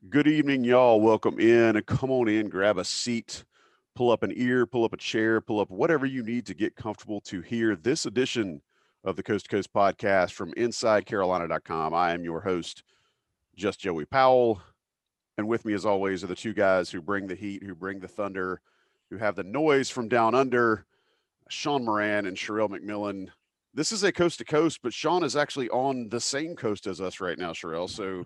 Good evening, y'all. Welcome in. Come on in, grab a seat, pull up an ear, pull up a chair, pull up whatever you need to get comfortable to hear this edition of the Coast to Coast podcast from InsideCarolina.com. I am your host, just Joey Powell. And with me, as always, are the two guys who bring the heat, who bring the thunder, who have the noise from down under, Sean Moran and Sherrell McMillan. This is a coast to coast, but Sean is actually on the same coast as us right now, Sherrell. So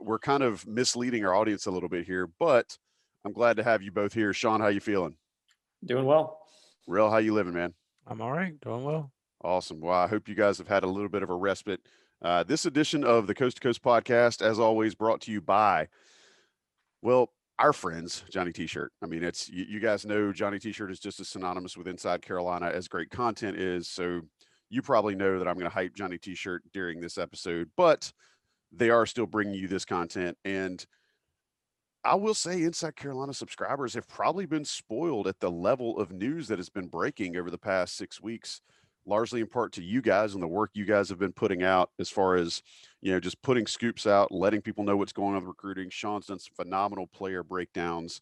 we're kind of misleading our audience a little bit here, but I'm glad to have you both here. Sean, how you feeling? Doing well. Real, how you living, man? I'm all right, doing well. Awesome. Well, I hope you guys have had a little bit of a respite. This edition of the Coast to Coast podcast, as always, brought to you by, well, our friends, Johnny T-Shirt. I mean, it's you guys know Johnny T-Shirt is just as synonymous with Inside Carolina as great content is. So you probably know that I'm going to hype Johnny T-Shirt during this episode, but they are still bringing you this content. And I will say Inside Carolina subscribers have probably been spoiled at the level of news that has been breaking over the past 6 weeks, largely in part to you guys and the work you guys have been putting out as far as, just putting scoops out, letting people know what's going on with recruiting. Sean's done some phenomenal player breakdowns.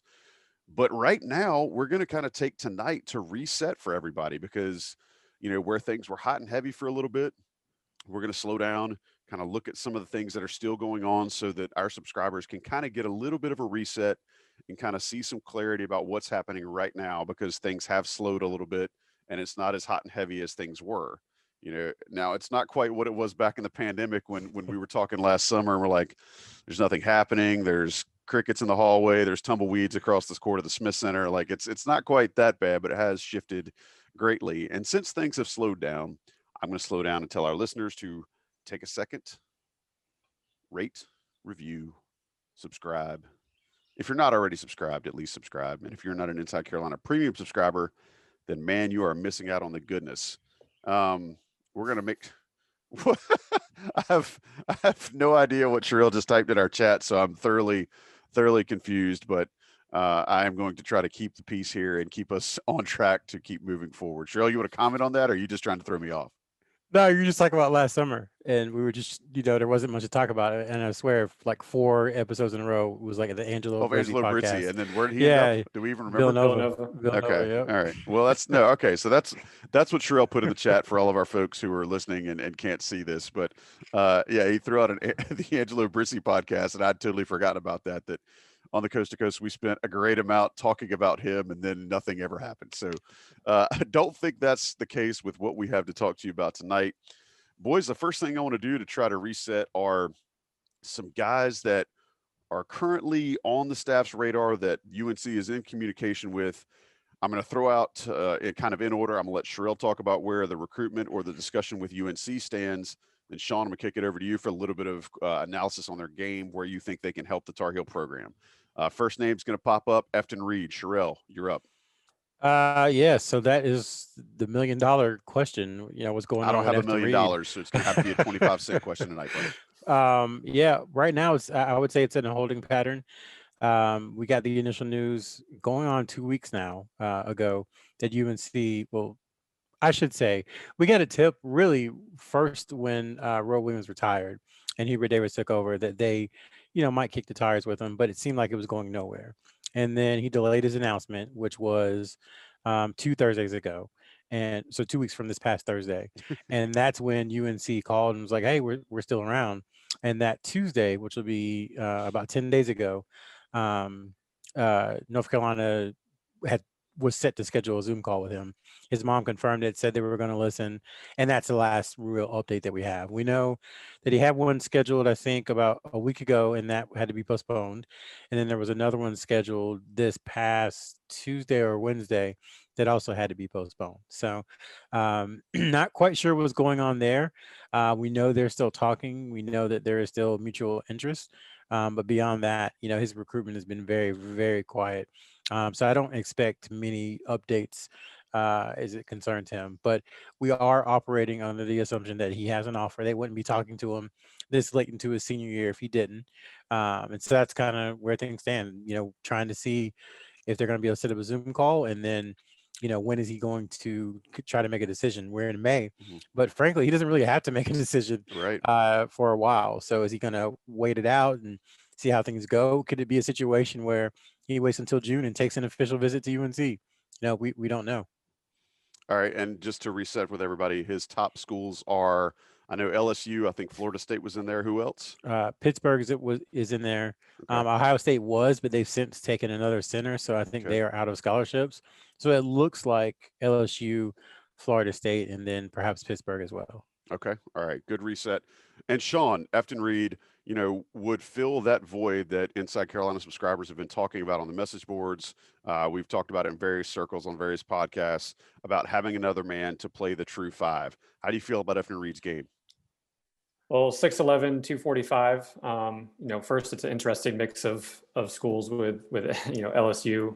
But right now, we're going to kind of take tonight to reset for everybody because, where things were hot and heavy for a little bit, we're going to slow down, kind of look at some of the things that are still going on so that our subscribers can kind of get a little bit of a reset and kind of see some clarity about what's happening right now because things have slowed a little bit and it's not as hot and heavy as things were. Now it's not quite what it was back in the pandemic when we were talking last summer and we're like, there's nothing happening. There's crickets in the hallway. There's tumbleweeds across this court of the Smith Center. Like it's not quite that bad, but it has shifted greatly. And since things have slowed down, I'm going to slow down and tell our listeners to take a second, rate, review, subscribe. If you're not already subscribed, at least subscribe. And if you're not an Inside Carolina premium subscriber, then man, you are missing out on the goodness. We're going to make. I have no idea what Shirrell just typed in our chat, so I'm thoroughly confused. But I am going to try to keep the peace here and keep us on track to keep moving forward. Shirrell, you want to comment on that, or are you just trying to throw me off? No, you were just talking about last summer, and we were just, there wasn't much to talk about it. And I swear, like 4 episodes in a row, it was like the Angelo Oh, Brizzi Angelo Brizzi, podcast. and then where did he end Yeah, up? Do we even remember? Villanova. Villanova. Okay, Yep. all right. Well, that's no. Okay, so that's what Sherrell put in the chat for all of our folks who are listening and can't see this. But yeah, he threw out the Angelo Brizzi podcast, and I'd totally forgotten about that. That on the Coast to Coast, we spent a great amount talking about him, and then nothing ever happened. So I don't think that's the case with what we have to talk to you about tonight. Boys, the first thing I want to do to try to reset are some guys that are currently on the staff's radar that UNC is in communication with. I'm going to throw out it kind of in order. I'm going to let Shirrell talk about where the recruitment or the discussion with UNC stands. And Sean, I'm going to kick it over to you for a little bit of analysis on their game, where you think they can help the Tar Heel program. First name's going to pop up, Efton Reed. Shirrell, you're up. Yeah. So that is the $1 million question. What's going I on don't have with $1 Efton million, Reed? so it's going to have to be a 25-cent question tonight, buddy. Yeah. Right now, I would say it's in a holding pattern. We got the initial news going on 2 weeks now ago that UNC, well, I should say, we got a tip really first when Roy Williams retired and Hubert Davis took over that they, might kick the tires with him, but it seemed like it was going nowhere. And then he delayed his announcement, which was 2 Thursdays ago. And so 2 weeks from this past Thursday. And that's when UNC called and was like, hey, we're still around. And that Tuesday, which will be about 10 days ago, North Carolina had was set to schedule a Zoom call with him. His mom confirmed it, said they were going to listen, and that's the last real update that we have. We know that he had one scheduled, I think, about a week ago, and that had to be postponed. And then there was another one scheduled this past Tuesday or Wednesday that also had to be postponed. So, not quite sure what's going on there. We know they're still talking. We know that there is still mutual interest. But beyond that, his recruitment has been very, very quiet. So I don't expect many updates as it concerns him. But we are operating under the assumption that he has an offer. They wouldn't be talking to him this late into his senior year if he didn't. And so that's kind of where things stand, trying to see if they're going to be able to set up a Zoom call, and then when is he going to try to make a decision? We're in May, but frankly, he doesn't really have to make a decision Right. for a while. So is he going to wait it out and see how things go. Could it be a situation where he waits until June and takes an official visit to UNC? We don't know. All right, and just to reset with everybody, his top schools are, I know LSU, I think Florida State was in there. Who else? Pittsburgh is in there. Okay. Ohio State was, but they've since taken another center, so I think Okay. they are out of scholarships. So it looks like LSU, Florida State, and then perhaps Pittsburgh as well. Okay. All right. Good reset. And Sean, Efton Reed, would fill that void that Inside Carolina subscribers have been talking about on the message boards. We've talked about it in various circles on various podcasts about having another man to play the true five. How do you feel about Efton Reed's game? Well, 6'11", 245. First, it's an interesting mix of schools with LSU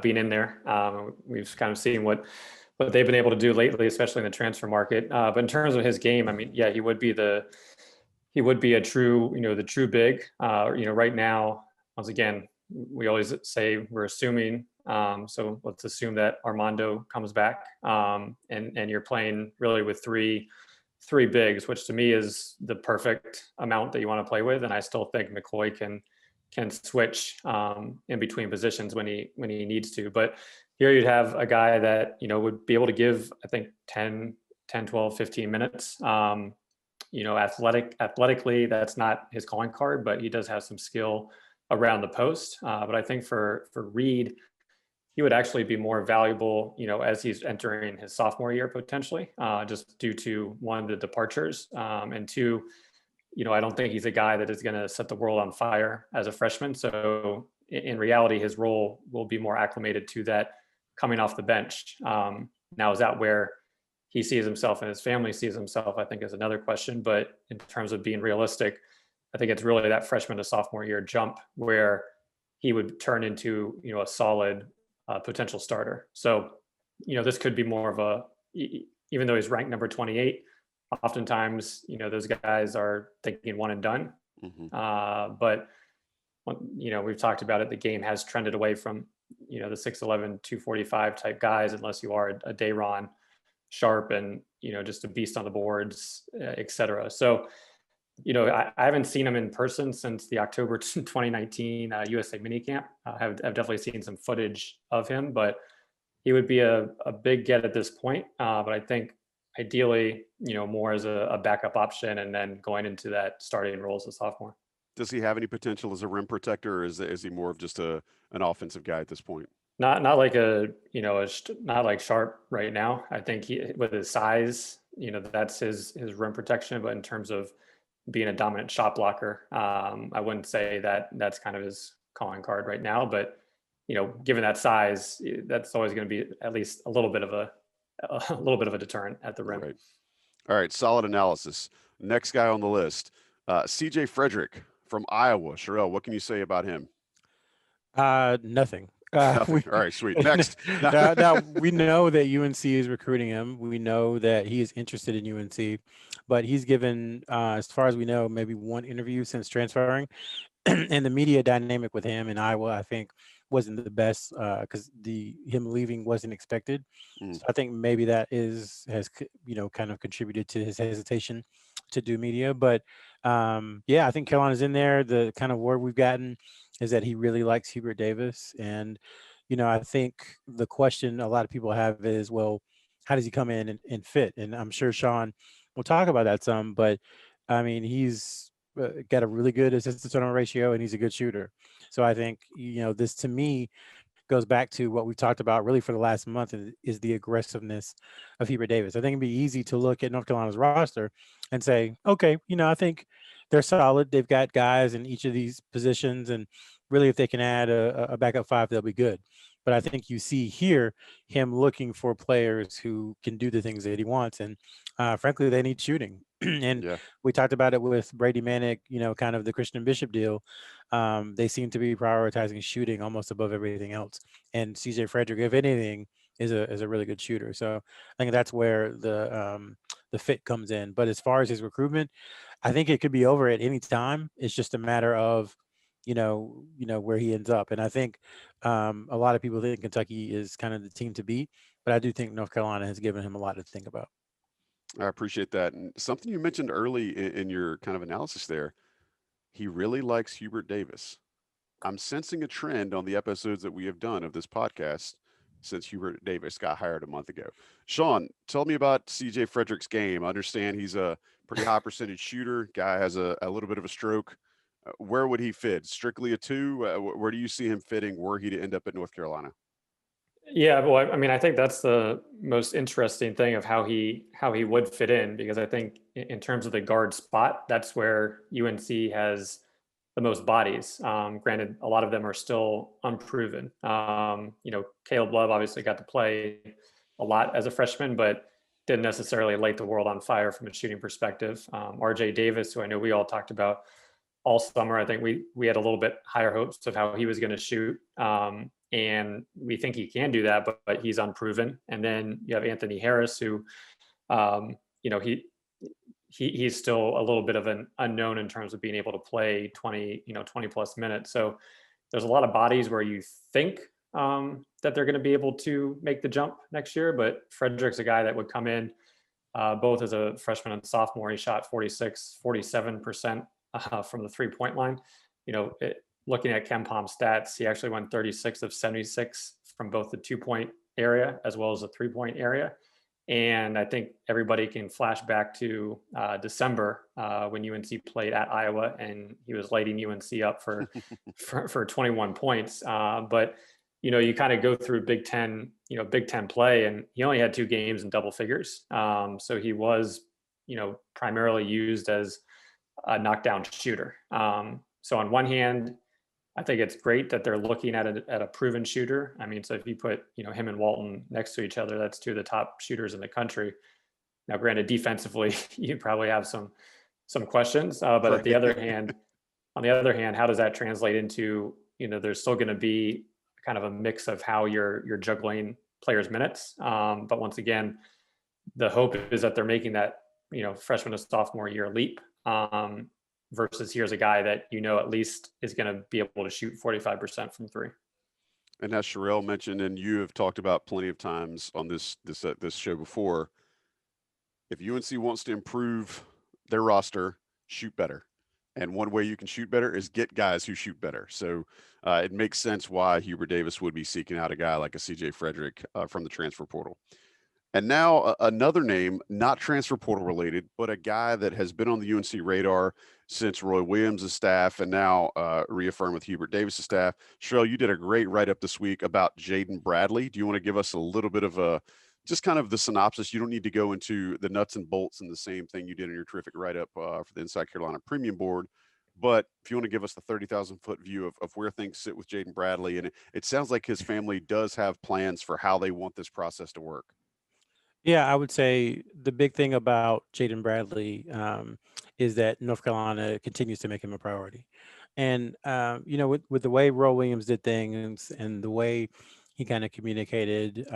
being in there. We've kind of seen what they've been able to do lately, especially in the transfer market. But in terms of his game, I mean, yeah, he would be a true, the true big. Right now, once again, we always say we're assuming. So let's assume that Armando comes back, and you're playing really with three bigs, which to me is the perfect amount that you want to play with. And I still think McCoy can switch in between positions when he needs to. But here you'd have a guy that, would be able to give, I think 10, 12, 15 minutes. Athletically, that's not his calling card, but he does have some skill around the post. But I think for Reed, he would actually be more valuable, as he's entering his sophomore year potentially, just due to one, the departures, and two, I don't think he's a guy that is going to set the world on fire as a freshman. So in reality, his role will be more acclimated to that coming off the bench. Now, is that where he sees himself and his family sees himself, I think is another question. But in terms of being realistic, I think it's really that freshman to sophomore year jump where he would turn into, a solid potential starter. So, this could be more of even though he's ranked number 28, oftentimes, those guys are thinking one and done. Mm-hmm. But, we've talked about it. The game has trended away from, the 6'11", 245 type guys, unless you are a Dayron Sharp and, just a beast on the boards, et cetera. So, I haven't seen him in person since the October 2019 USA minicamp. I've definitely seen some footage of him, but he would be a big get at this point. But I think ideally, more as a backup option and then going into that starting role as a sophomore. Does he have any potential as a rim protector, or is he more of just an offensive guy at this point? Not like not like Sharp right now. I think with his size, that's his rim protection. But in terms of being a dominant shot blocker, I wouldn't say that that's kind of his calling card right now. But given that size, that's always going to be at least a little bit of a deterrent at the rim. Right. All right, solid analysis. Next guy on the list, CJ Fredrick from Iowa. Shirrell, what can you say about him? Nothing. Nothing. All right, sweet. Next. Now we know that UNC is recruiting him. We know that he is interested in UNC, but he's given, as far as we know, maybe one interview since transferring. And the media dynamic with him in Iowa, I think, wasn't the best because him leaving wasn't expected. So I think maybe that has kind of contributed to his hesitation to do media. But yeah, I think Carolina's in there. The kind of word we've gotten is that he really likes Hubert Davis. And, I think the question a lot of people have is, well, how does he come in and fit? And I'm sure Sean will talk about that some, but I mean, he's got a really good assist to turnover ratio and he's a good shooter. So I think, this to me goes back to what we've talked about really for the last month is the aggressiveness of Hubert Davis. I think it'd be easy to look at North Carolina's roster and say, okay, I think they're solid. They've got guys in each of these positions. And really, if they can add a backup five, they'll be good. But I think you see here him looking for players who can do the things that he wants. And frankly, they need shooting. And we talked about it with Brady Manick, kind of the Christian Bishop deal. They seem to be prioritizing shooting almost above everything else. And CJ Fredrick, if anything, is a really good shooter. So I think that's where the fit comes in. But as far as his recruitment, I think it could be over at any time. It's just a matter of, where he ends up. And I think a lot of people think Kentucky is kind of the team to beat, but I do think North Carolina has given him a lot to think about. I appreciate that. And something you mentioned early in your kind of analysis there, he really likes Hubert Davis. I'm sensing a trend on the episodes that we have done of this podcast since Hubert Davis got hired a month ago. Sean, tell me about CJ Fredrick's game. I understand he's a pretty high percentage shooter. Guy has a little bit of a stroke. Where would he fit? Strictly a two? Where do you see him fitting were he to end up at North Carolina? Yeah, well, I mean, I think that's the most interesting thing of how he would fit in, because I think in terms of the guard spot, that's where UNC has the most bodies. Granted, a lot of them are still unproven. Caleb Love obviously got to play a lot as a freshman, but didn't necessarily light the world on fire from a shooting perspective. RJ Davis, who I know we all talked about all summer, I think we had a little bit higher hopes of how he was going to shoot. And we think he can do that, but he's unproven. And then you have Anthony Harris, who, um, you know, he's still a little bit of an unknown in terms of being able to play 20 plus minutes. So there's a lot of bodies where you think that they're going to be able to make the jump next year. But Fredrick's a guy that would come in both as a freshman and sophomore. He shot 47% from the 3-point line. Looking at KenPom stats, he actually went 36 of 76 from both the 2-point area as well as the 3-point area. And I think everybody can flash back to December when UNC played at Iowa, and he was lighting UNC up for 21 points. But you kind of go through Big Ten play, and he only had 2 games in double figures. So he was, primarily used as a knockdown shooter. So on one hand, I think it's great that they're looking at a proven shooter. I mean, so if you put, him and Walton next to each other, that's 2 of the top shooters in the country. Now, granted, defensively, you probably have some questions, but Right. on the other hand, how does that translate into, there's still going to be kind of a mix of how you're juggling players' minutes. But once again, the hope is that they're making that, freshman to sophomore year leap. Versus here's a guy that at least is going to be able to shoot 45% from 3. And as Shirrell mentioned, and you have talked about plenty of times on this show before, if UNC wants to improve their roster, shoot better. And one way you can shoot better is get guys who shoot better. So it makes sense why Hubert Davis would be seeking out a guy like a CJ Fredrick from the transfer portal. And now another name, not transfer portal related, but a guy that has been on the UNC radar since Roy Williams' staff and now reaffirmed with Hubert Davis' staff. Shirrell, you did a great write-up this week about Jaden Bradley. Do you want to give us a little bit of just kind of the synopsis? You don't need to go into the nuts and bolts and the same thing you did in your terrific write-up for the Inside Carolina Premium Board. But if you want to give us the 30,000-foot view of where things sit with Jaden Bradley, and it sounds like his family does have plans for how they want this process to work. Yeah, I would say the big thing about Jaden Bradley is that North Carolina continues to make him a priority. And, with the way Roy Williams did things and the way he kind of communicated,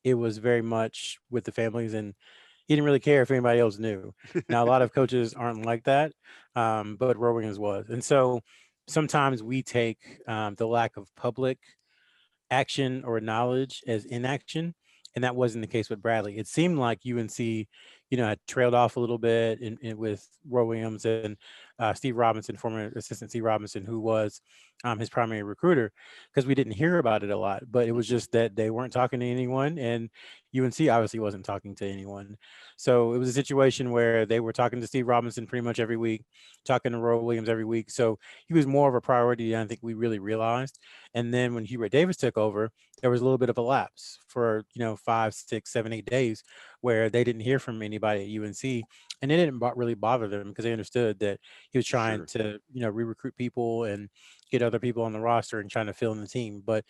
it was very much with the families, and he didn't really care if anybody else knew. Now, a lot of coaches aren't like that, but Roy Williams was. And so sometimes we take the lack of public action or knowledge as inaction. And that wasn't the case with Bradley. It seemed like UNC, had trailed off a little bit with Roy Williams and Steve Robinson, former assistant Steve Robinson, who was his primary recruiter, because we didn't hear about it a lot. But it was just that they weren't talking to anyone, and UNC obviously wasn't talking to anyone. So it was a situation where they were talking to Steve Robinson pretty much every week, talking to Roy Williams every week. So he was more of a priority than I think we really realized. And then when Hubert Davis took over, there was a little bit of a lapse for 5, 6, 7, 8 days where they didn't hear from anybody at UNC, and it didn't really bother them because they understood that he was trying to re-recruit people and get other people on the roster and trying to fill in the team. But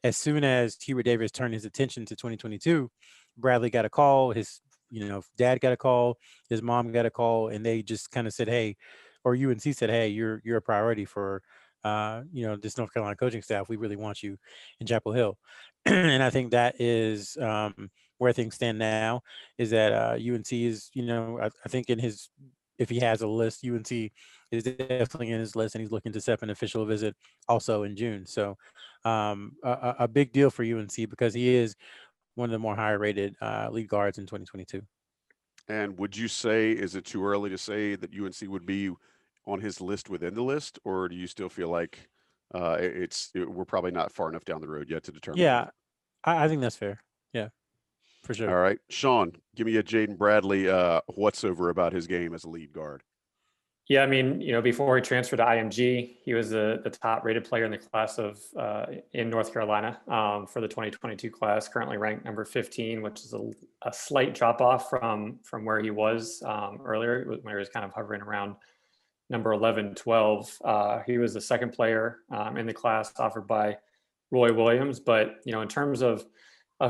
as soon as Hubert Davis turned his attention to 2022, Bradley got a call, his dad got a call, his mom got a call, and they just kind of said, hey, or UNC said, hey, you're a priority for this North Carolina coaching staff. We really want you in Chapel Hill. And I think that is where things stand now, is that UNC is, I think if he has a list, UNC is definitely in his list, and he's looking to set up an official visit also in June. So a big deal for UNC because he is one of the more higher rated lead guards in 2022. And would you say, is it too early to say that UNC would be on his list within the list, or do you still feel like we're probably not far enough down the road yet to determine Yeah, that? I think that's fair. Yeah, for All sure. right, Sean, give me a Jaden Bradley what's over about his game as a lead guard. Yeah, I mean, before he transferred to IMG, he was the top rated player in the class of in North Carolina for the 2022 class. Currently ranked number 15, which is a slight drop off from where he was earlier, when he was kind of hovering around number 11, 12. He was the second player in the class offered by Roy Williams. But in terms of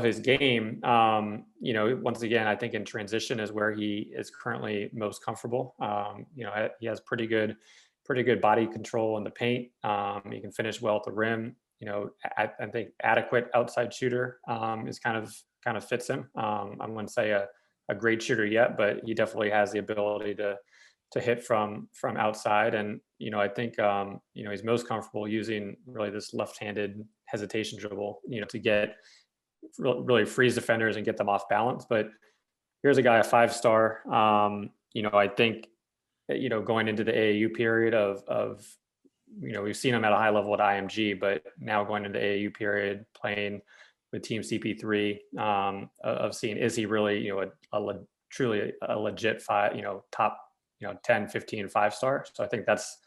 his game, once again, I think in transition is where he is currently most comfortable. He has pretty good body control in the paint. He can finish well at the rim. I think adequate outside shooter is kind of fits him. I wouldn't say a great shooter yet, but he definitely has the ability to hit from outside. And I think he's most comfortable using really this left-handed hesitation dribble, to get really freeze defenders and get them off balance. But here's a guy, a 5-star. I think going into the AAU period of we've seen him at a high level at IMG, but now going into the AAU period, playing with Team CP3, of seeing, is he really truly a legit top 10, 15 5-star. So I think that's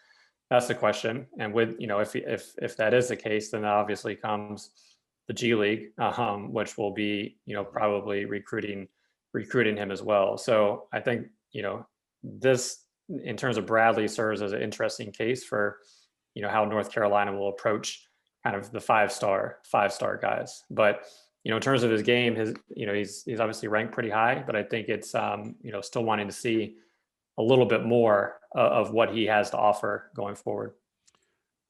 the question. And with if that is the case, then obviously comes the G League, which will be probably recruiting him as well. So I think this, in terms of Bradley, serves as an interesting case for how North Carolina will approach kind of the five-star guys. But in terms of his game, he's obviously ranked pretty high, but I think it's still wanting to see a little bit more of what he has to offer going forward.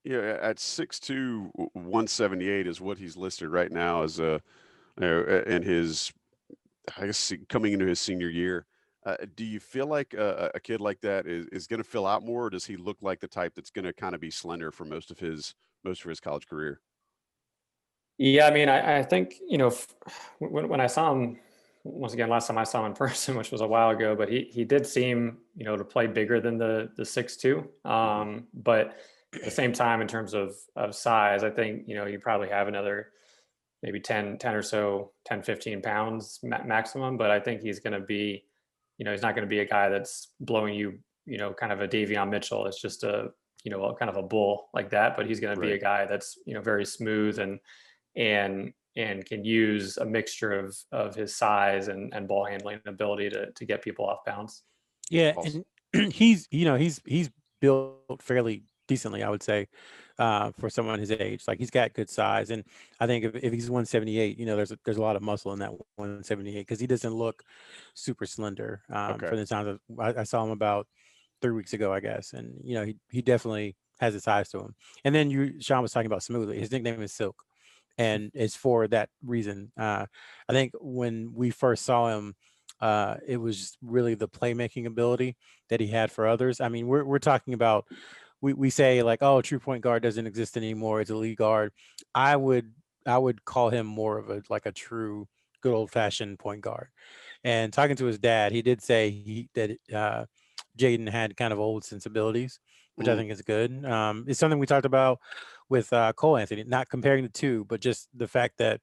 Yeah, at 6'2", 178 is what he's listed right now as in his, I guess, coming into his senior year. Do you feel like a kid like that is going to fill out more, or does he look like the type that's going to kind of be slender for most of his college career? Yeah, I mean, I think when I saw him, once again, last time I saw him in person, which was a while ago, but he did seem to play bigger than the 6'2". But at the same time, in terms of size, I think you probably have another maybe 10 or so, 10, 15 pounds maximum. But I think he's going to be, he's not going to be a guy that's blowing you, kind of a Davion Mitchell. It's just a kind of a bull like that. But he's going to be a guy that's very smooth and can use a mixture of his size and ball handling ability to get people off bounds. Yeah, and he's built fairly decently, I would say, for someone his age. Like, he's got good size, and I think if he's 178, there's a lot of muscle in that 178, because he doesn't look super slender. For the times I saw him about 3 weeks ago, I guess, and he definitely has a size to him. And then Sean was talking about smoothly. His nickname is Silk, and it's for that reason. I think when we first saw him, it was just really the playmaking ability that he had for others. I mean, we're talking about, we say like, oh, true point guard doesn't exist anymore. It's a lead guard. I would call him more of a true good old fashioned point guard. And talking to his dad, he did say that Jaden had kind of old sensibilities, which I think is good. It's something we talked about with Cole Anthony, not comparing the two, but just the fact that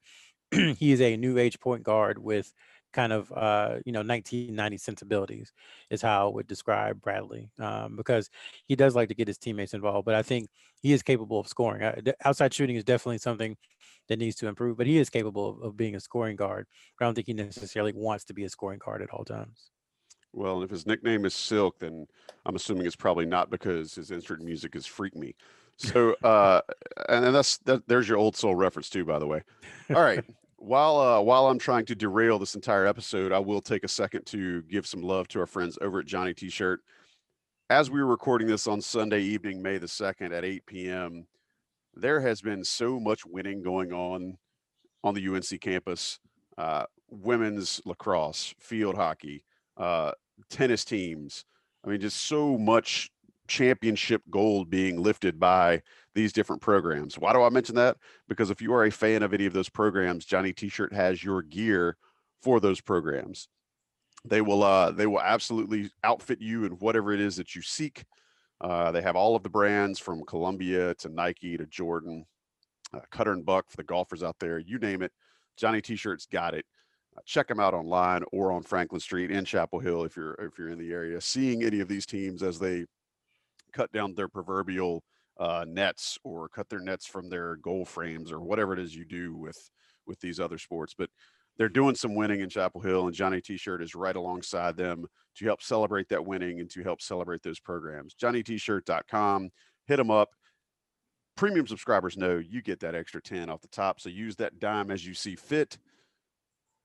he is a new age point guard with kind of 1990 sensibilities is how I would describe Bradley, because he does like to get his teammates involved, but I think he is capable of scoring. Outside shooting is definitely something that needs to improve, but he is capable of being a scoring guard. I don't think he necessarily wants to be a scoring guard at all times. Well, if his nickname is Silk, then I'm assuming it's probably not because his insert music is Freak Me. So, and there's your old soul reference too, by the way. All right. While I'm trying to derail this entire episode, I will take a second to give some love to our friends over at Johnny T-Shirt. As we were recording this on Sunday evening, May the 2nd at 8 p.m., there has been so much winning going on the UNC campus. Women's lacrosse, field hockey, tennis teams. I mean, just so much championship gold being lifted by these different programs. Why do I mention that? Because if you are a fan of any of those programs, Johnny T-Shirt has your gear for those programs. They will absolutely outfit you in whatever it is that you seek. They have all of the brands from Columbia to Nike to Jordan, Cutter and Buck for the golfers out there. You name it, Johnny T-shirts got it. Check them out online or on Franklin Street in Chapel Hill if you're in the area. Seeing any of these teams as they cut down their proverbial nets or cut their nets from their goal frames or whatever it is you do with these other sports, but they're doing some winning in Chapel Hill, and Johnny T-shirt is right alongside them to help celebrate that winning and to help celebrate those programs. JohnnyT-shirt.com. Hit them up. Premium subscribers know you get that extra 10 off the top, so use that dime as you see fit.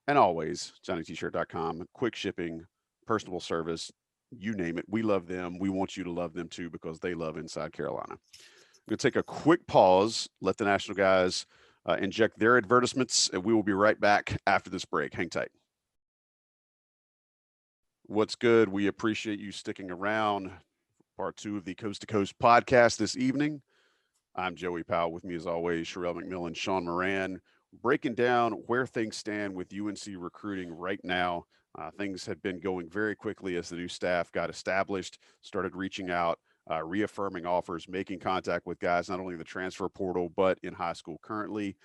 And always, JohnnyT-shirt.com. Quick shipping, personable service, you name it. We love them. We want you to love them too because they love Inside Carolina. I'm going to take a quick pause, let the national guys inject their advertisements, and we will be right back after this break. Hang tight. What's good? We appreciate you sticking around. Part 2 of the Coast to Coast podcast this evening. I'm Joey Powell. With me, as always, Shirrell McMillan, Sean Moran, breaking down where things stand with UNC recruiting right now. Things had been going very quickly as the new staff got established, started reaching out, reaffirming offers, making contact with guys not only in the transfer portal but in high school currently.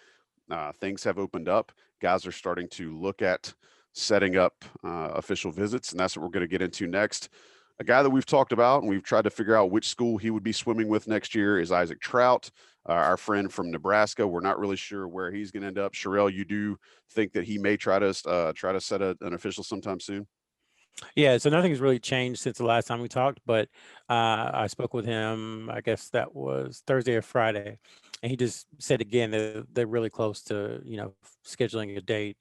Things have opened up. Guys are starting to look at setting up official visits, and that's what we're going to get into next. A guy that we've talked about and we've tried to figure out which school he would be swimming with next year is Isaac Trout, our friend from Nebraska. We're not really sure where he's going to end up. Shirrell, you do think that he may try to set an official sometime soon? Yeah, so nothing's really changed since the last time we talked, but I spoke with him, I guess that was Thursday or Friday, and he just said again that they're really close to, scheduling a date,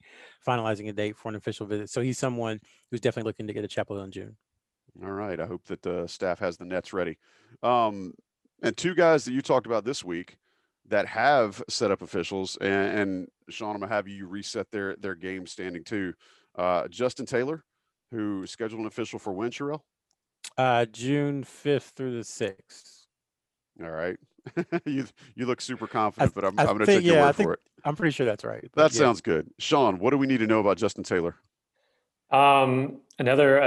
finalizing a date for an official visit. So he's someone who's definitely looking to get a Chapel Hill in June. All right. I hope that the staff has the nets ready. And 2 guys that you talked about this week that have set up officials, and Sean, I'm going to have you reset their game standing too. Justin Taylor, who scheduled an official for when, Shirrell? June 5th through the 6th. All right. you look super confident, but I'm going to take your word for it. I'm pretty sure that's right. That sounds good. Sean, what do we need to know about Justin Taylor? Another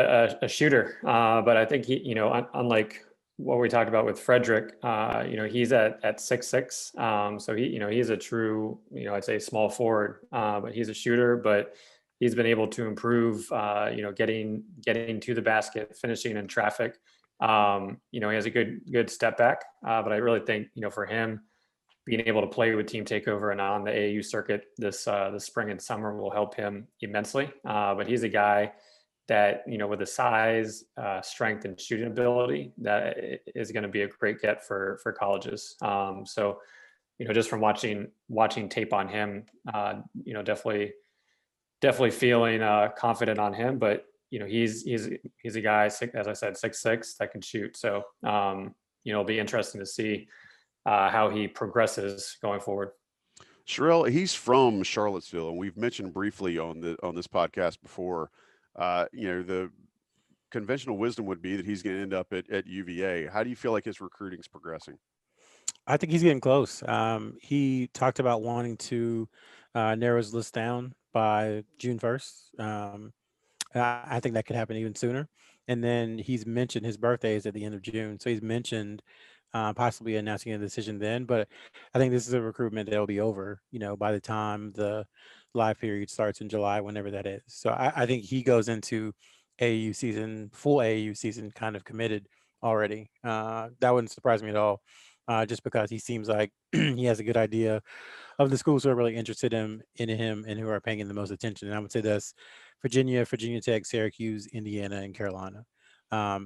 a shooter, but I think he, unlike what we talked about with Fredrick, he's at 6'6", so he's a true, I'd say small forward, but he's a shooter, but he's been able to improve, getting to the basket, finishing in traffic. He has a good step back, but I really think, for him, being able to play with Team Takeover and on the AAU circuit this spring and summer will help him immensely. But he's a guy that, with the size, strength, and shooting ability, that is going to be a great get for colleges. So, just from watching tape on him, definitely feeling confident on him. But he's a guy, as I said, 6'6", that can shoot. So it'll be interesting to see how he progresses going forward. Shirrell, he's from Charlottesville, and we've mentioned briefly on this podcast before. The conventional wisdom would be that he's going to end up at UVA. How do you feel like his recruiting's progressing? I think he's getting close. He talked about wanting to narrow his list down by June 1st. I think that could happen even sooner. And then he's mentioned his birthday is at the end of June. So he's mentioned possibly announcing a decision then. But I think this is a recruitment that will be over, by the time the live period starts in July, whenever that is. So I think he goes into full AAU season kind of committed already. That wouldn't surprise me at all, just because he seems like he has a good idea of the schools who are really interested in him and who are paying him the most attention. And I would say that's Virginia Tech, Syracuse, Indiana, and Carolina.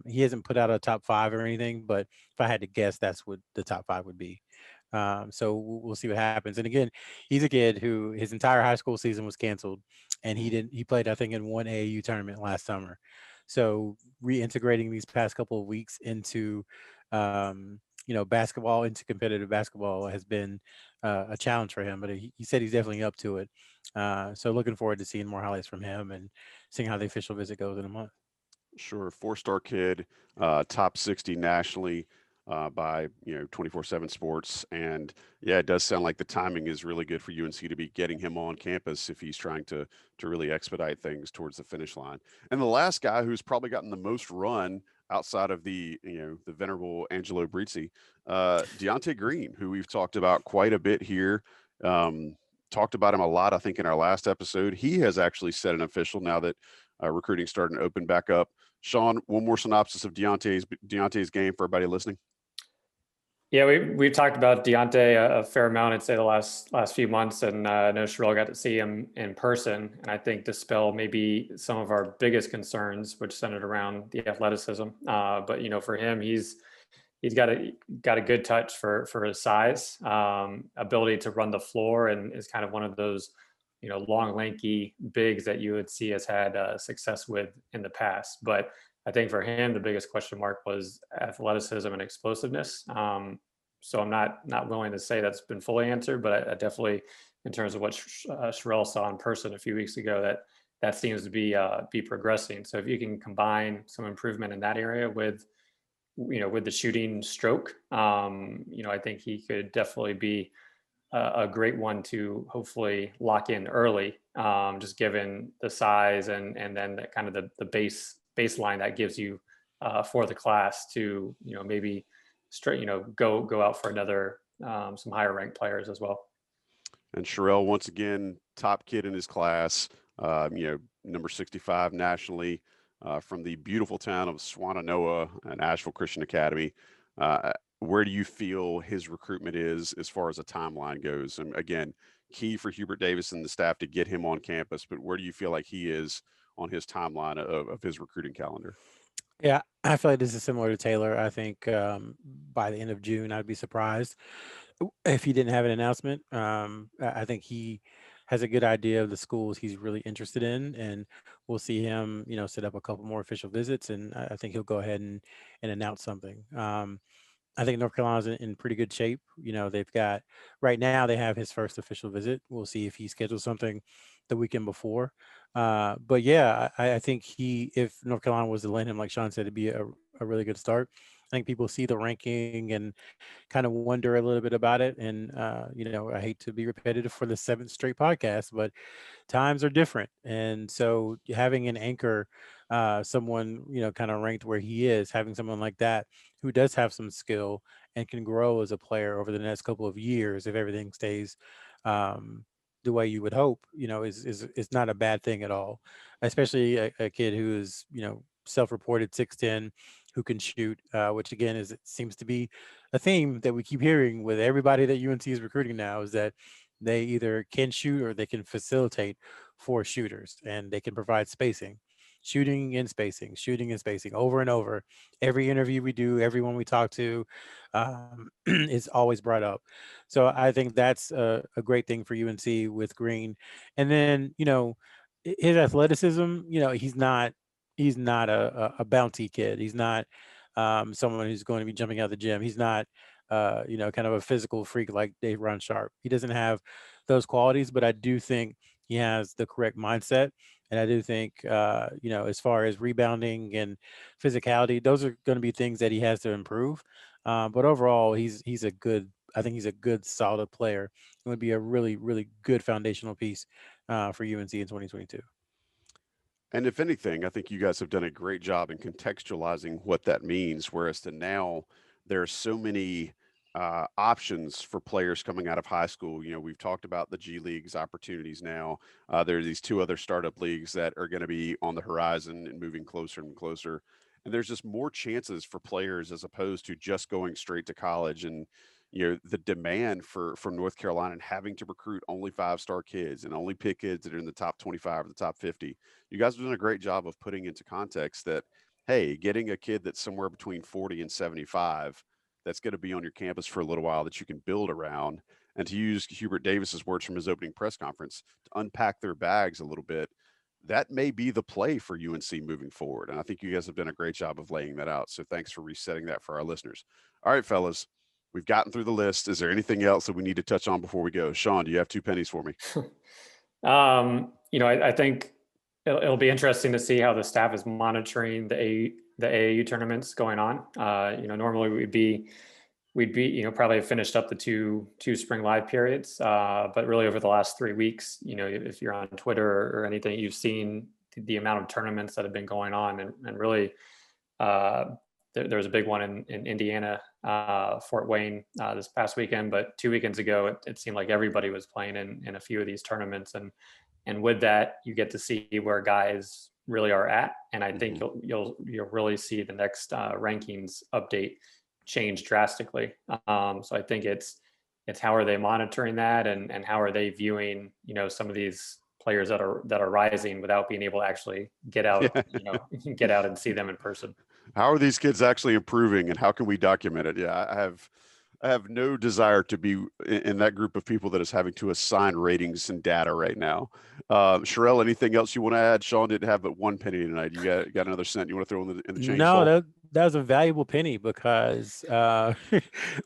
He hasn't put out a top 5 or anything, but if I had to guess, that's what the top 5 would be. So we'll see what happens. And again, he's a kid who his entire high school season was canceled, and he played, I think, in one AAU tournament last summer. So reintegrating these past couple of weeks into basketball, into competitive basketball has been a challenge for him, but he said he's definitely up to it. So looking forward to seeing more highlights from him and seeing how the official visit goes in a month. Sure. 4-star kid, top 60 nationally by 24/7 Sports. And yeah, it does sound like the timing is really good for UNC to be getting him on campus if he's trying to really expedite things towards the finish line. And the last guy who's probably gotten the most run outside of the venerable Angelo Brizzi, Deontay Green, who we've talked about quite a bit here. Talked about him a lot, I think, in our last episode. He has actually set an official now that recruiting starting to open back up. Sean, one more synopsis of Deontay's game for everybody listening. Yeah, we've talked about Deontay a fair amount, I'd say, the last few months, and I know Shirrell got to see him in person, and I think dispel maybe some of our biggest concerns, which centered around the athleticism. But for him, he's got a good touch for his size, ability to run the floor, and is kind of one of those long, lanky bigs that you would see has had success with in the past. But I think for him, the biggest question mark was athleticism and explosiveness. So I'm not willing to say that's been fully answered, but I definitely, in terms of what Shirrell saw in person a few weeks ago, that seems to be progressing. So if you can combine some improvement in that area with the shooting stroke, I think he could definitely be a great one to hopefully lock in early, just given the size and then the kind of the baseline that gives you for the class to maybe straight go out for another some higher ranked players as well. And Shirrell, once again, top kid in his class, number 65 nationally, from the beautiful town of Swannanoa and Asheville Christian Academy. Where do you feel his recruitment is as far as a timeline goes? And again, key for Hubert Davis and the staff to get him on campus, but where do you feel like he is on his timeline of his recruiting calendar? Yeah, I feel like this is similar to Taylor. I think by the end of June, I'd be surprised if he didn't have an announcement. I think he has a good idea of the schools he's really interested in, and we'll see him, set up a couple more official visits, and I think he'll go ahead and announce something. I think North Carolina's in pretty good shape. They've got right now they have his first official visit. We'll see if he schedules something the weekend before. But yeah, I think if North Carolina was to land him, like Sean said, it'd be a really good start. I think people see the ranking and kind of wonder a little bit about it. And, I hate to be repetitive for the seventh straight podcast, but times are different. And so having an anchor, someone, kind of ranked where he is, having someone like that who does have some skill and can grow as a player over the next couple of years, if everything stays the way you would hope, is not a bad thing at all, especially a kid who is, self-reported 6'10", who can shoot, which again it seems to be a theme that we keep hearing with everybody that UNC is recruiting now, is that they either can shoot or they can facilitate for shooters, and they can provide spacing, shooting and spacing over and over. Every interview we do, everyone we talk to, is always brought up. So I think that's a great thing for UNC with Green. And then, his athleticism, he's not a bouncy kid. He's not someone who's going to be jumping out of the gym. He's not, kind of a physical freak like Dave Ron Sharp. He doesn't have those qualities, but I do think he has the correct mindset. And I do think, as far as rebounding and physicality, those are going to be things that he has to improve. But overall, I think he's a good, solid player. It would be a really, really good foundational piece for UNC in 2022. And if anything, I think you guys have done a great job in contextualizing what that means. Whereas to now, there are so many options for players coming out of high school. We've talked about the G League's opportunities now. There are these two other startup leagues that are going to be on the horizon and moving closer and closer. And there's just more chances for players as opposed to just going straight to college. And the demand from North Carolina and having to recruit only 5-star kids and only pick kids that are in the top 25 or the top 50. You guys have done a great job of putting into context that, hey, getting a kid that's somewhere between 40 and 75 that's going to be on your campus for a little while that you can build around. And to use Hubert Davis's words from his opening press conference, to unpack their bags a little bit, that may be the play for UNC moving forward. And I think you guys have done a great job of laying that out. So thanks for resetting that for our listeners. All right, fellas, we've gotten through the list. Is there anything else that we need to touch on before we go? Sean, do you have 2 pennies for me? I think it'll be interesting to see how the staff is monitoring the AAU tournaments going on. Normally we'd be probably have finished up the two spring live periods, but really over the last 3 weeks, if you're on Twitter or anything, you've seen the amount of tournaments that have been going on, and really there was a big one in Indiana, Fort Wayne, this past weekend, but 2 weekends ago, it seemed like everybody was playing in a few of these tournaments. And with that, you get to see where guys really are at. And I think you'll really see the next rankings update change drastically. So I think it's how are they monitoring that, and how are they viewing, some of these players that are rising without being able to actually get out, get out and see them in person. How are these kids actually improving, and how can we document it? Yeah, I have no desire to be in that group of people that is having to assign ratings and data right now. Shirrell, anything else you want to add? Sean didn't have but one penny tonight. You got another cent you want to throw in the change No, bowl? that was a valuable penny because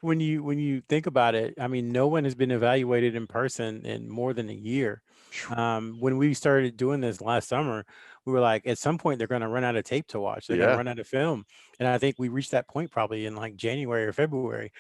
when you think about it, I mean, no one has been evaluated in person in more than a year. When we started doing this last summer, we were like, at some point they're going to run out of tape to watch. They're going to run out of film, and I think we reached that point probably in like January or February.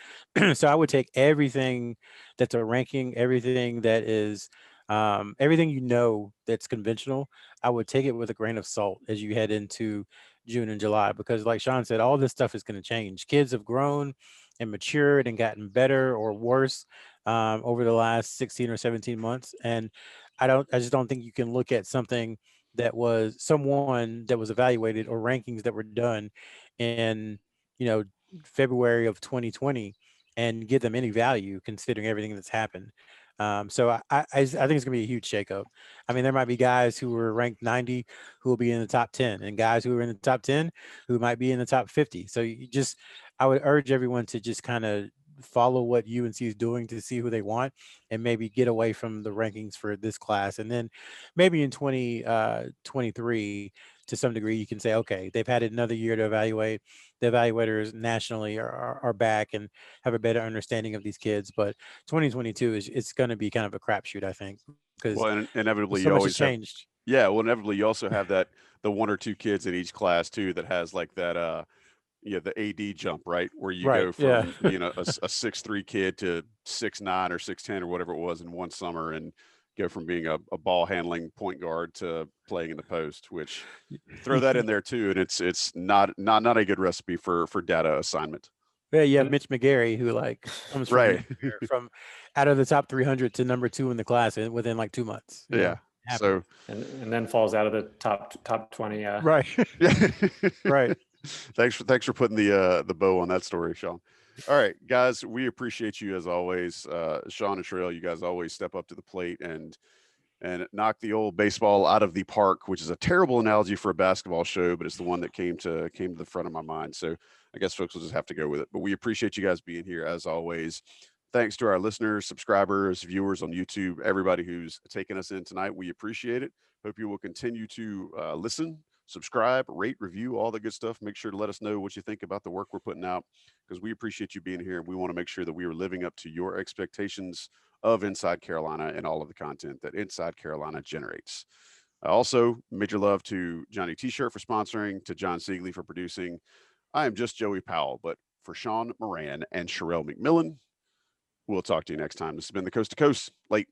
So I would take everything that's a ranking, everything that is everything that's conventional. I would take it with a grain of salt as you head into June and July, because like Sean said, all this stuff is going to change. Kids have grown and matured and gotten better or worse over the last 16 or 17 months. And I just don't think you can look at something that was someone that was evaluated or rankings that were done in, February of 2020 and give them any value considering everything that's happened. So I think it's gonna be a huge shakeup. I mean, there might be guys who were ranked 90 who will be in the top 10, and guys who are in the top 10 who might be in the top 50. So I would urge everyone to just kind of follow what UNC is doing to see who they want, and maybe get away from the rankings for this class. And then maybe in 2023, to some degree, you can say, okay, they've had another year to evaluate. The evaluators nationally are back and have a better understanding of these kids. But 2022 it's going to be kind of a crapshoot, I think, because Well, inevitably so you much has always have. changed. Yeah, well, inevitably you also have the one or two kids in each class too that has like that the AD jump, right? Where you Right. go Yeah. from, a 6'3" kid to 6'9" or 6'10" or whatever it was in one summer, and go from being a ball handling point guard to playing in the post, which throw that in there too. And it's not a good recipe for data assignment. Yeah, you have And Mitch McGarry who like comes from Right. nowhere, from out of the top 300 to number 2 in the class within like 2 months. Yeah. It happens. So and then falls out of the top 20. Right. yeah. Right. Thanks for putting the bow on that story, Sean. All right, guys, we appreciate you as always. Sean and Shirrell, you guys always step up to the plate and knock the old baseball out of the park, which is a terrible analogy for a basketball show, but it's the one that came to the front of my mind. So I guess folks will just have to go with it. But we appreciate you guys being here as always. Thanks to our listeners, subscribers, viewers on YouTube, everybody who's taken us in tonight. We appreciate it. Hope you will continue to listen, subscribe, rate, review, all the good stuff. Make sure to let us know what you think about the work we're putting out, because we appreciate you being here. And we want to make sure that we are living up to your expectations of Inside Carolina and all of the content that Inside Carolina generates. Also, major love to Johnny T-Shirt for sponsoring, to John Siegley for producing. I am just Joey Powell, but for Sean Moran and Sherrell McMillan, we'll talk to you next time. This has been the Coast to Coast. Late.